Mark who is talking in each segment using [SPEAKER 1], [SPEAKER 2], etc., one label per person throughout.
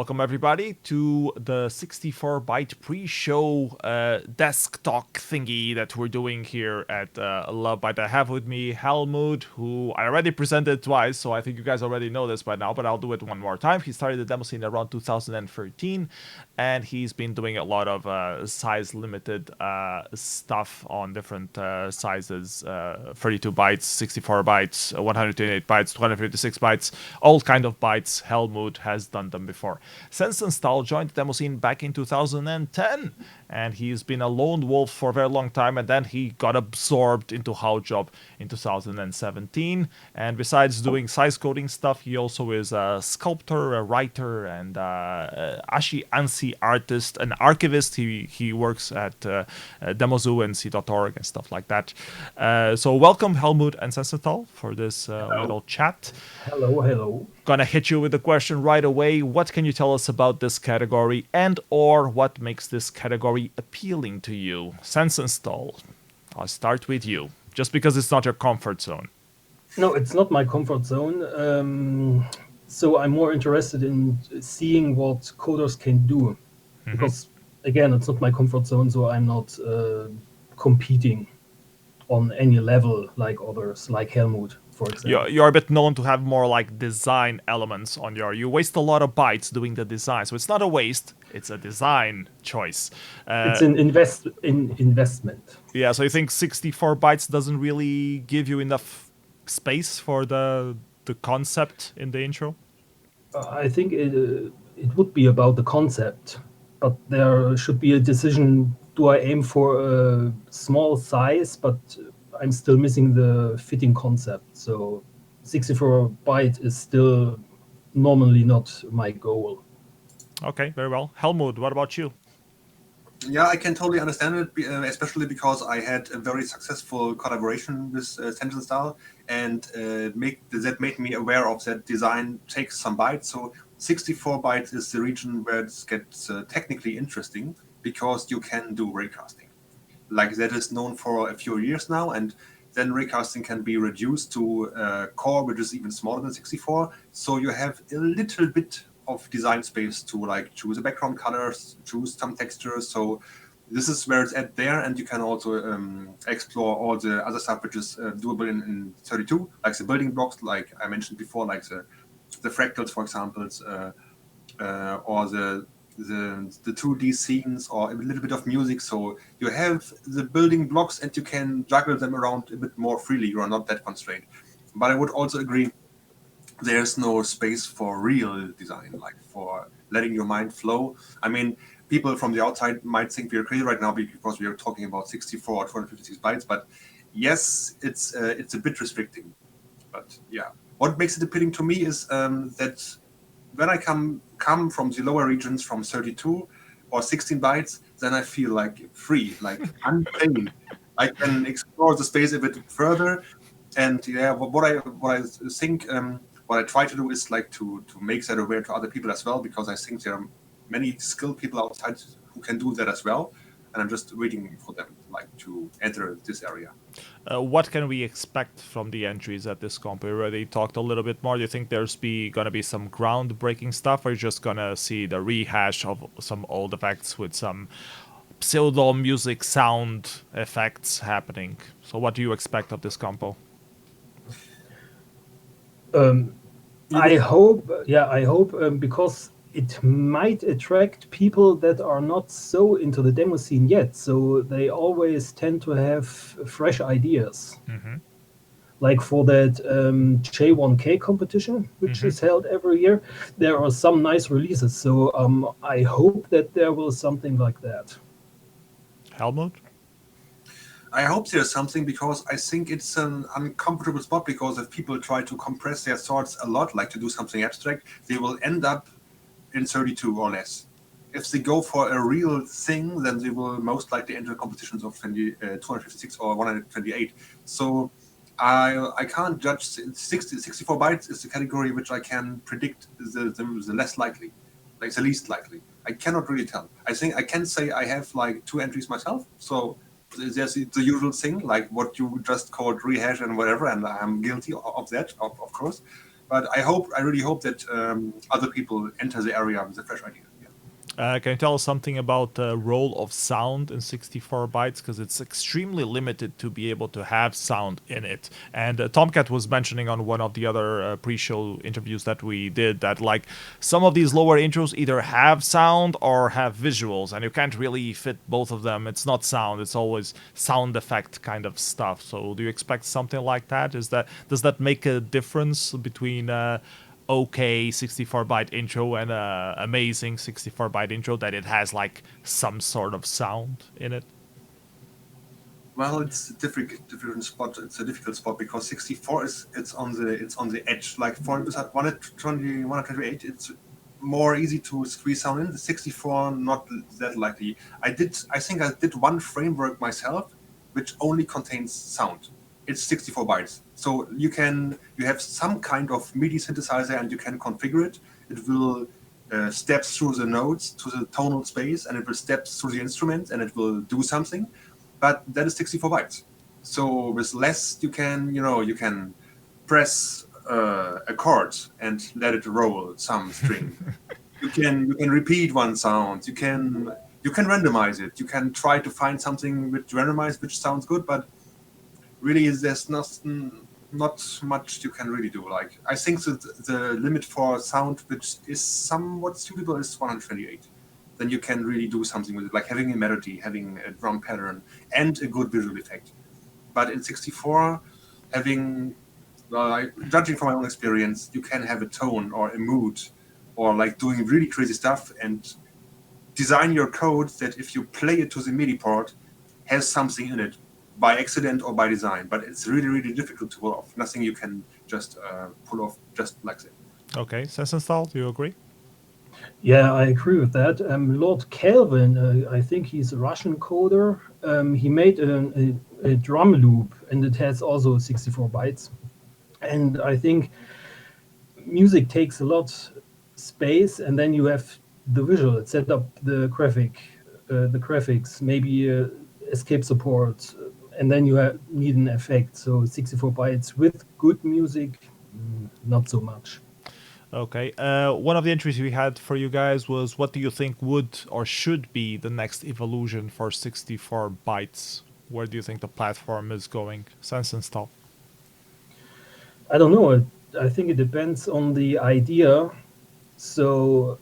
[SPEAKER 1] Welcome everybody to the 64-byte pre-show desk talk thingy that we're doing here at Lovebyte. I have with me Helmut, who I already presented twice, so I think you guys already know this by now, but I'll do it one more time. He started the demo scene around 2013, and he's been doing a lot of size-limited stuff on different sizes, 32 bytes, 64 bytes, 128 bytes, 256 bytes, all kind of bytes. Helmut has done them before. Sensenstahl joined the demo scene back in 2010, and he's been a lone wolf for a very long time, and then he got absorbed into HowJob in 2017. And besides doing size coding stuff, he also is a sculptor, a writer, and ANSI artist, an archivist. He works at Demozoo and C.org and stuff like that. So welcome Helmut and Sensenstahl for this little chat.
[SPEAKER 2] Hello.
[SPEAKER 1] Gonna hit you with the question right away. What can you tell us about this category, and or what makes this category appealing to you? Sensenstahl, I'll start with you, just because it's not your comfort zone.
[SPEAKER 2] No, it's not my comfort zone. So I'm more interested in seeing what coders can do. Because, again, it's not my comfort zone, so I'm not competing on any level like others, like Helmut, for example.
[SPEAKER 1] You're a bit known to have more like design elements on your... You waste a lot of bytes doing the design, so it's not a waste, it's a design choice.
[SPEAKER 2] It's an investment.
[SPEAKER 1] Yeah, so you think 64 bytes doesn't really give you enough space for the concept in the intro?
[SPEAKER 2] I think it would be about the concept, but there should be a decision. Do I aim for a small size, but I'm still missing the fitting concept? So 64 byte is still normally not my goal.
[SPEAKER 1] Okay, very well. Helmut, what about you?
[SPEAKER 3] Yeah, I can totally understand it, especially because I had a very successful collaboration with Sensenstahl, and that made me aware of that design takes some bytes. So 64 bytes is the region where it gets technically interesting, because you can do raycasting. Like, that is known for a few years now, and then raycasting can be reduced to a core which is even smaller than 64. So you have a little bit of design space to like choose a background colors, choose some textures. So this is where it's at there, and you can also explore all the other stuff which is doable in 32, like the building blocks, like I mentioned before, like the fractals, for example, or the 2D scenes, or a little bit of music. So you have the building blocks and you can juggle them around a bit more freely. You are not that constrained. But I would also agree, there's no space for real design, like for letting your mind flow. I mean, people from the outside might think we're crazy right now because we are talking about 64 or 256 bytes. But yes, it's a bit restricting. But yeah, what makes it appealing to me is that when I come from the lower regions, from 32 or 16 bytes, then I feel like free, like unchained. I can explore the space a bit further. And yeah, what I think, what I try to do is like to make that aware to other people as well, because I think there are many skilled people outside who can do that as well. And I'm just waiting for them like to enter this area.
[SPEAKER 1] What can we expect from the entries at this comp? We already talked a little bit more. Do you think there's gonna be some groundbreaking stuff, or are you just gonna see the rehash of some old effects with some pseudo music sound effects happening? So what do you expect of this compo?
[SPEAKER 2] I hope, because it might attract people that are not so into the demo scene yet. So they always tend to have fresh ideas. Like for that J1K competition, which is held every year, there are some nice releases. So I hope that there will something like that.
[SPEAKER 1] Helmut?
[SPEAKER 3] I hope there's something, because I think it's an uncomfortable spot, because if people try to compress their thoughts a lot, like to do something abstract, they will end up in 32 or less. If they go for a real thing, then they will most likely enter competitions of 256 or 128. So I can't judge. 64 bytes is the category which I can predict the less likely, like the least likely. I cannot really tell. I think I can say I have like 2 entries myself. So there's the usual thing, like what you just called rehash and whatever, and I'm guilty of that, of course. But I really hope that other people enter the area with a fresh idea.
[SPEAKER 1] Can you tell us something about the role of sound in 64 bytes? Because it's extremely limited to be able to have sound in it. And Tomcat was mentioning on one of the other pre-show interviews that we did that like some of these lower intros either have sound or have visuals, and you can't really fit both of them. It's not sound; it's always sound effect kind of stuff. So, do you expect something like that? Does that make a difference between? Okay 64-byte intro and a amazing 64-byte intro that it has like some sort of sound in it?
[SPEAKER 3] Well, it's a different spot. It's a difficult spot because 64 is it's on the edge. Like for 128, it's more easy to squeeze sound in. The 64 not that likely. I think I did one framework myself, which only contains sound. It's 64 bytes. So you have some kind of MIDI synthesizer and you can configure it. It will step through the notes to the tonal space, and it will step through the instrument, and it will do something. But that is 64 bytes. So with less, you can press a chord and let it roll some string. you can repeat one sound. You can randomize it. You can try to find something which randomized which sounds good, but really there's not much you can really do. Like I think that the limit for sound which is somewhat suitable is 128. Then you can really do something with it, like having a melody, having a drum pattern, and a good visual effect. But in 64, judging from my own experience, you can have a tone or a mood, or like doing really crazy stuff and design your code that if you play it to the MIDI port, has something in it by accident or by design. But it's really, really difficult to pull off. Nothing you can just pull off just like that.
[SPEAKER 1] Okay, Sensenthal, do you agree?
[SPEAKER 2] Yeah, I agree with that. Lord Kelvin, I think he's a Russian coder. He made a drum loop, and it has also 64 bytes. And I think music takes a lot space, and then you have the visual, set up the graphics, maybe escape support, and then you need an effect. So 64 bytes with good music, not so much.
[SPEAKER 1] Okay. One of the entries we had for you guys was what do you think would or should be the next evolution for 64 bytes? Where do you think the platform is going? Sensenthal.
[SPEAKER 2] I don't know. I think it depends on the idea. So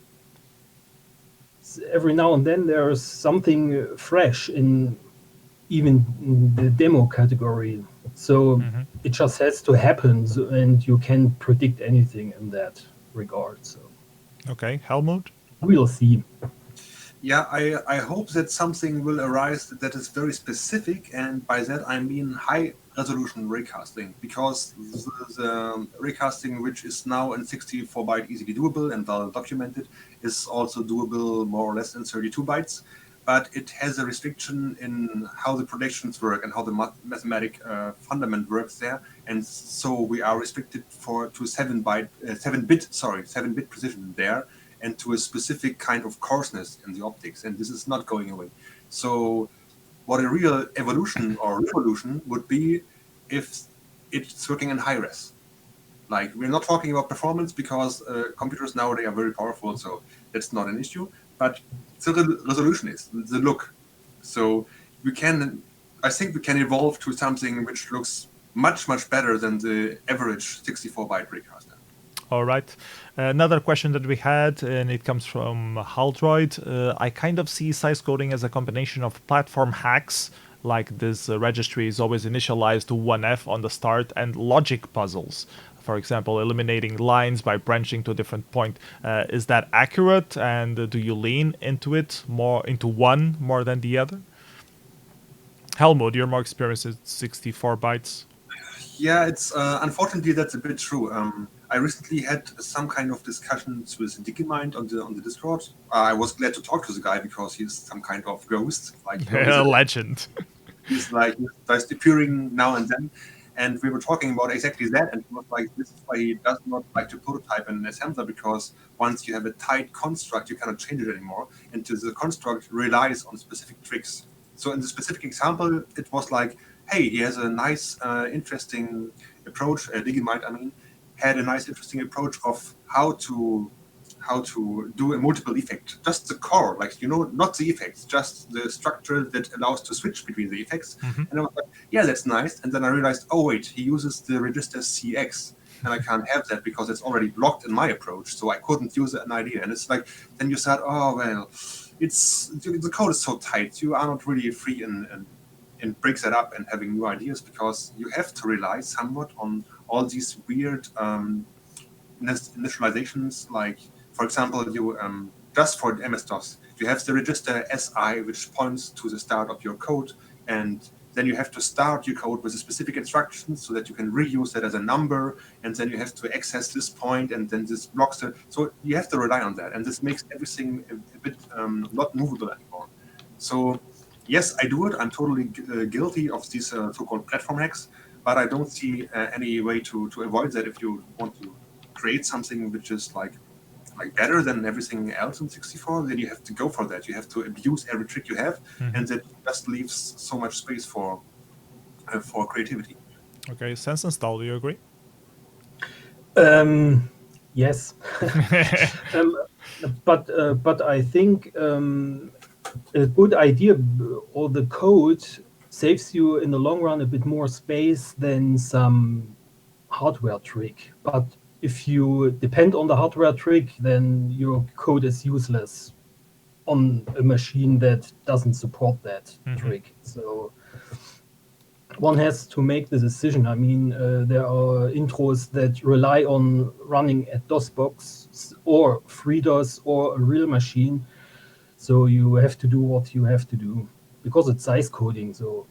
[SPEAKER 2] every now and then there's something fresh in even in the demo category. So it just has to happen, and you can't predict anything in that regard. So
[SPEAKER 1] Okay, Helmut?
[SPEAKER 2] we'll see.
[SPEAKER 3] Yeah, I hope that something will arise that is very specific, and by that I mean high resolution raycasting, because the raycasting which is now in 64 byte easily doable and well documented is also doable more or less in 32 bytes, but it has a restriction in how the projections work and how the mathematic fundament works there, and so we are restricted to 7-bit precision there, and to a specific kind of coarseness in the optics, and this is not going away. So what a real evolution or revolution would be if it's working in high res. Like, we're not talking about performance because computers nowadays are very powerful, so that's not an issue, but the resolution is, the look. So I think we can evolve to something which looks much, much better than the average 64-byte recaster.
[SPEAKER 1] All right. Another question that we had, and it comes from Haldroid. I kind of see sizecoding as a combination of platform hacks, like this registry is always initialized to 1F on the start, and logic puzzles. For example, eliminating lines by branching to a different point. Is that accurate? And do you lean into it into one more than the other? Helmut, you're more experienced at 64 bytes.
[SPEAKER 3] Yeah, it's unfortunately that's a bit true. I recently had some kind of discussions with DigiMind on the Discord. I was glad to talk to the guy because he's some kind of ghost, like
[SPEAKER 1] he's a legend.
[SPEAKER 3] He's just appearing now and then, and we were talking about exactly that. And he was like, "This is why he does not like to prototype in assembler, because once you have a tight construct, you cannot change it anymore, and the construct relies on specific tricks." So in the specific example, it was like, hey, he has a nice, interesting approach, DigiMind, I mean, had a nice, interesting approach of how to do a multiple effect. Just the core, like, not the effects, just the structure that allows to switch between the effects. And I was like, yeah, that's nice. And then I realized, oh wait, he uses the register CX, and I can't have that because it's already blocked in my approach. So I couldn't use an idea. And it's like, then you said, oh well, the code is so tight. You are not really free in breaks that up and having new ideas, because you have to rely somewhat on all these weird initializations. Like, for example, you just for MS-DOS, you have the register SI, which points to the start of your code, and then you have to start your code with a specific instruction so that you can reuse that as a number, and then you have to access this point, and then this blocks it. So you have to rely on that, and this makes everything a bit not movable anymore. So yes, I do it. I'm totally guilty of these so-called platform hacks, but I don't see any way to avoid that. If you want to create something which is like better than everything else in 64, then you have to go for that. You have to abuse every trick you have, and that just leaves so much space for creativity.
[SPEAKER 1] Okay, Sense and Style, do you agree?
[SPEAKER 2] Yes, but I think a good idea or the code saves you in the long run a bit more space than some hardware trick. But if you depend on the hardware trick, then your code is useless on a machine that doesn't support that trick. So one has to make the decision. I mean, there are intros that rely on running at DOSBox or FreeDOS or a real machine. So you have to do what you have to do because it's size coding. So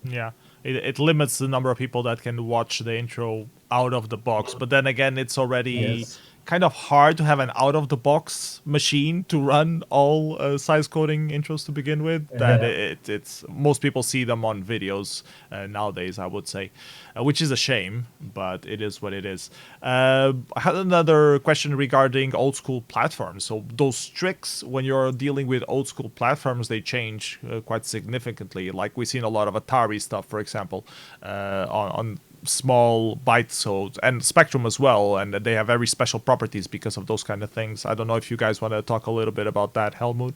[SPEAKER 1] yeah, it limits the number of people that can watch the intro out of the box. But then again, it's already kind of hard to have an out-of-the-box machine to run all size coding intros to begin with. That it's most people see them on videos nowadays, I would say, which is a shame, but it is what it is. I had another question regarding old school platforms. So those tricks, when you're dealing with old school platforms, they change quite significantly. Like we've seen a lot of Atari stuff, for example, on small bytes, so, and Spectrum as well, and they have very special properties because of those kind of things. I don't know if you guys want to talk a little bit about that, Helmut.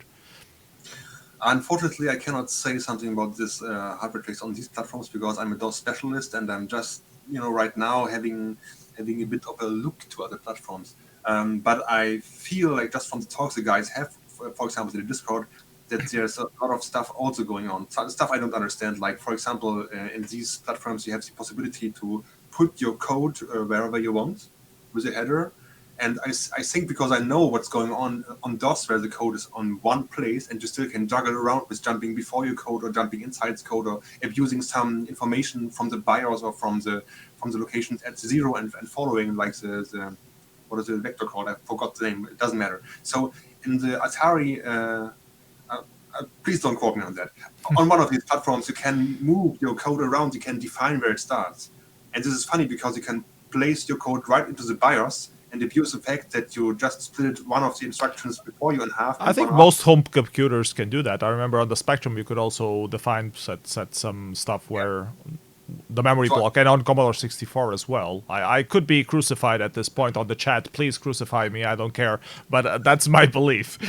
[SPEAKER 3] Unfortunately, I cannot say something about this hardware tricks on these platforms because I'm a DOS specialist, and I'm just right now having a bit of a look to other platforms. But I feel like just from the talks the guys have, for example, in the Discord, that there's a lot of stuff also going on. Stuff I don't understand. Like, for example, in these platforms, you have the possibility to put your code wherever you want with a header. And I think because I know what's going on DOS, where the code is on one place, and you still can juggle around with jumping before your code or jumping inside the code or abusing some information from the BIOS or from the locations at 0 and following, like the what is the vector called? I forgot the name. It doesn't matter. So in the Atari. Please don't quote me on that. On one of these platforms, you can move your code around, you can define where it starts. And this is funny because you can place your code right into the BIOS and abuse the fact that you just split one of the instructions before you in half.
[SPEAKER 1] I think most home computers can do that. I remember on the Spectrum, you could also define, set some stuff where the memory block, and on Commodore 64 as well. I could be crucified at this point on the chat. Please crucify me. I don't care. But that's my belief.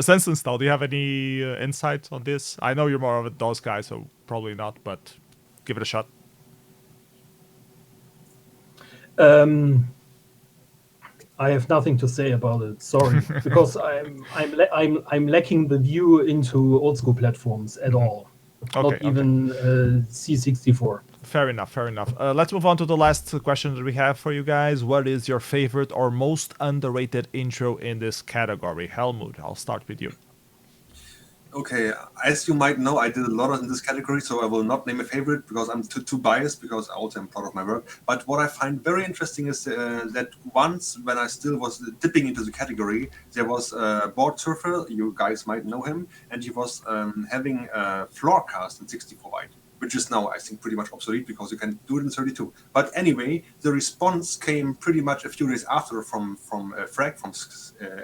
[SPEAKER 1] Sense and Style, do you have any insight on this? I know you're more of a DOS guy, so probably not, but give it a shot.
[SPEAKER 2] I have nothing to say about it. Sorry, because I'm lacking the view into old school platforms at all. Not even C64.
[SPEAKER 1] Fair enough, fair enough. Let's move on to the last question that we have for you guys. What is your favorite or most underrated intro in this category? Helmut, I'll start with you.
[SPEAKER 3] Okay, as you might know, I did a lot in this category, so I will not name a favorite because I'm too biased, because I also am proud of my work. But what I find very interesting is that once, when I still was dipping into the category, there was a board surfer, you guys might know him, and he was having a floor cast in 64-byte, which is now, I think, pretty much obsolete because you can do it in 32. But anyway, the response came pretty much a few days after from Frag, from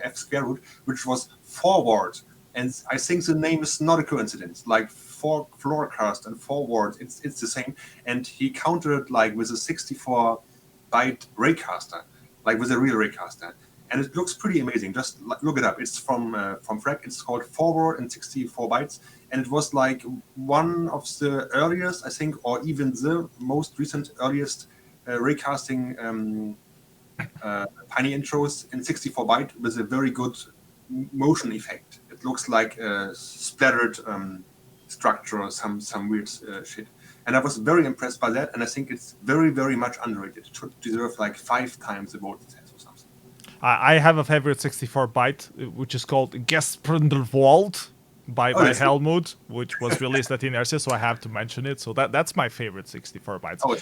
[SPEAKER 3] F square root, which was forward. And I think the name is not a coincidence. Like floorcast and forward, it's the same. And he countered like with a 64 Byte raycaster, like with a real raycaster, and it looks pretty amazing. Just look it up. It's from Frag. It's called Forward in 64 bytes, and it was like one of the earliest, I think, or even the most recent earliest raycasting Tiny intros in 64 byte with a very good motion effect. It looks like a splattered structure or some weird shit. And I was very impressed by that, and I think it's very, very much underrated. It should deserve like 5 times the vote it has or something.
[SPEAKER 1] I have a favorite 64 byte, which is called Gesprindelwald by Helmut, which was released at Inertia, so I have to mention it. So that's my favorite 64 bytes.
[SPEAKER 3] Oh,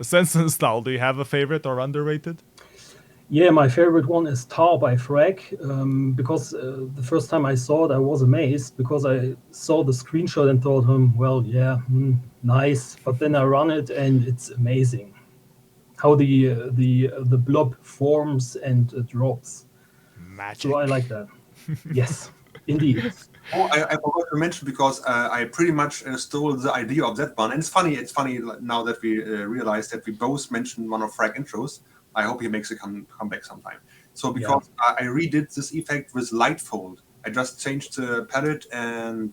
[SPEAKER 1] Sense and Style, do you have a favorite or underrated?
[SPEAKER 2] Yeah, my favorite one is Tar by Frag, because the first time I saw it, I was amazed because I saw the screenshot and thought, well, yeah, nice. But then I run it and it's amazing how the blob forms and drops.
[SPEAKER 1] Magic.
[SPEAKER 2] So I like that. Yes, indeed.
[SPEAKER 3] Oh, I forgot to mention because I pretty much stole the idea of that one. And it's funny now that we realize that we both mentioned one of Frag intros. I hope he makes a comeback sometime. So because I redid this effect with Lightfold, I just changed the palette and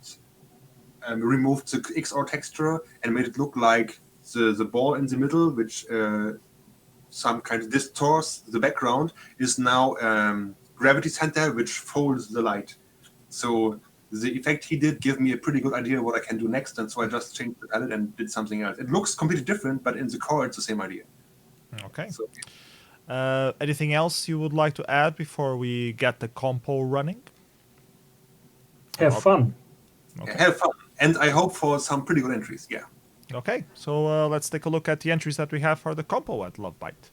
[SPEAKER 3] removed the XOR texture and made it look like the ball in the middle, which some kind of distorts the background, is now gravity center, which folds the light. So the effect he did gave me a pretty good idea what I can do next, and so I just changed the palette and did something else. It looks completely different, but in the core it's the same idea.
[SPEAKER 1] Okay.
[SPEAKER 3] So,
[SPEAKER 1] anything else you would like to add before we get the compo running?
[SPEAKER 2] Have fun.
[SPEAKER 1] Okay.
[SPEAKER 3] Yeah, have fun, and I hope for some pretty good entries. Yeah.
[SPEAKER 1] Okay, so let's take a look at the entries that we have for the compo at Lovebyte.